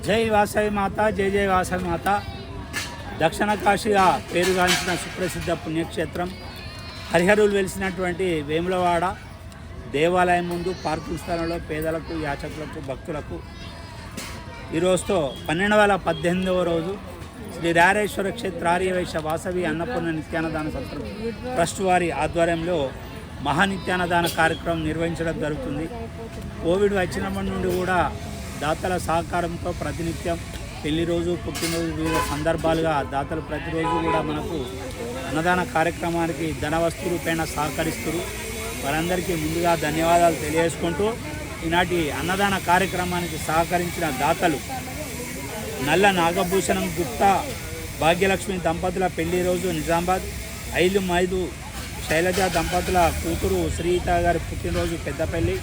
జై వాసవి మాత, జై జై వాసవి మాత. దక్షిణ కాశీగా పేరుగాంచిన సుప్రసిద్ధ పుణ్యక్షేత్రం హరిహరులు వెలిసినటువంటి వేములవాడ దేవాలయం ముందు పార్కింగ్ స్థలంలో పేదలకు, యాచకులకు, భక్తులకు ఈరోజుతో 1218వ రోజు శ్రీ రారేశ్వర క్షేత్ర ఆర్యవైశ్య వాసవి అన్నపూర్ణ నిత్యాన్నదాన సత్రం ట్రస్ట్ వారి ఆధ్వర్యంలో మహానిత్యాన్నదాన కార్యక్రమం నిర్వహించడం జరుగుతుంది. కోవిడ్ వచ్చినప్పటి నుండి కూడా దాతల సహకారంతో ప్రతినిత్యం పెళ్లి రోజు, పుట్టినరోజు వివిధ సందర్భాలుగా దాతలు ప్రతిరోజు కూడా మనకు అన్నదాన కార్యక్రమానికి ధన వస్తువు రూపేణ సహకరిస్తారు. వారందరికీ ముందుగా ధన్యవాదాలు తెలియజేసుకుంటూ ఈనాటి అన్నదాన కార్యక్రమానికి సహకరించిన దాతలు నల్ల నాగభూషణం గుప్తా భాగ్యలక్ష్మి దంపతుల పెళ్లి రోజు నిజామాబాద్, ఐలు మైదు శైలజ దంపతుల కూతురు శ్రీత గారి పుట్టినరోజు పెద్దపల్లి,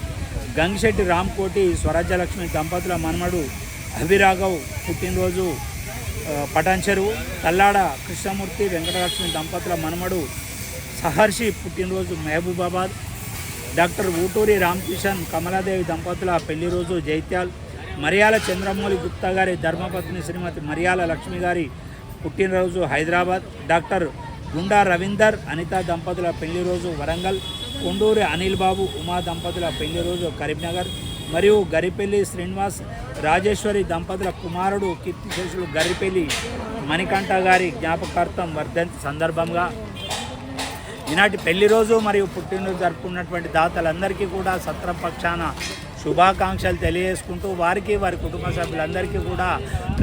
గంగిశెట్టి రామ్కోటి స్వరాజ్యలక్ష్మి దంపతుల మనమడు అభిరాఘవ్ పుట్టినరోజు పటాన్చెరువు, తల్లాడ కృష్ణమూర్తి వెంకటలక్ష్మి దంపతుల మనమడు సహర్షి పుట్టినరోజు మహబూబాబాద్, డాక్టర్ ఊటూరి రామకిషన్ కమలాదేవి దంపతుల పెళ్లి రోజు జైత్యాల్, మరియాల చంద్రమౌళి గుప్తా గారి ధర్మపత్ని శ్రీమతి మరియాల లక్ష్మి గారి పుట్టినరోజు హైదరాబాద్, డాక్టర్ గుండా రవీందర్ అనిత దంపతుల పెళ్లి రోజు వరంగల్, కొండూరి అనిల్ బాబు ఉమా దంపతుల పెళ్లి రోజు కరీంనగర్ మరియు గరిపెల్లి శ్రీనివాస్ రాజేశ్వరి దంపతుల కుమారుడు కీర్తిశేషులు గరిపెల్లి మణికంఠ గారి జ్ఞాపకార్థం వర్ధంతి సందర్భంగా ఈనాటి పెళ్లి రోజు మరియు పుట్టినరోజు జరుపుకున్నటువంటి దాతలందరికీ కూడా సత్రం పక్షాన శుభాకాంక్షలు తెలియజేసుకుంటూ వారికి, వారి కుటుంబ సభ్యులందరికీ కూడా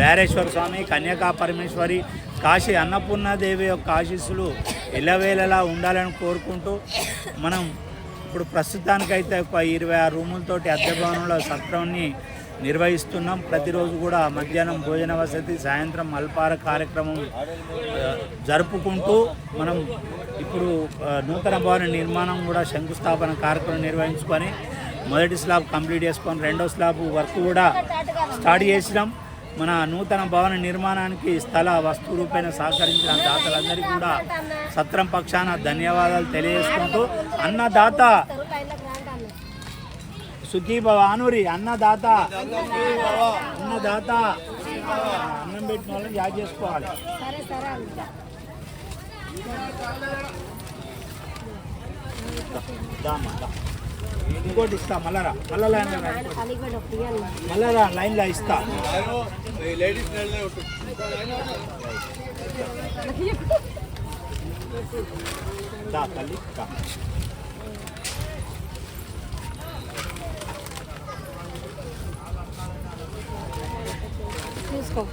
రారేశ్వర స్వామి, కన్యకా పరమేశ్వరి, కాశీ అన్నపూర్ణాదేవి యొక్క ఆశీస్సులు ఎల్లవేళలా ఉండాలని కోరుకుంటూ మనం ఇప్పుడు ప్రస్తుతానికైతే ఒక 26 రూములతోటి అద్దె భవనంలో సత్రాన్ని నిర్వహిస్తున్నాం. ప్రతిరోజు కూడా మధ్యాహ్నం భోజన వసతి, సాయంత్రం అల్పాహార కార్యక్రమం జరుపుకుంటూ మనం ఇప్పుడు నూతన భవన నిర్మాణం కూడా శంకుస్థాపన కార్యక్రమం నిర్వహించుకొని మొదటి స్లాబ్ కంప్లీట్ చేసుకొని రెండో స్లాబ్ వర్క్ కూడా స్టార్ట్ చేసినాం. మన నూతన భవన నిర్మాణానికి స్థల వస్తు రూపేణ సహకరించిన దాతలందరికీ కూడా సత్రం పక్షాన ధన్యవాదాలు తెలియజేసుకుంటూ అన్నదాత సుఖీభవ ఆనూరి అన్నదాత అన్నదాత అన్నం పెట్టిన వాళ్ళని యాడ్ చేసుకోవాలి. ఇంకోటి ఇస్తా, మళ్ళరా లైన్లో ఇస్తా. తల్లి తీసుకో.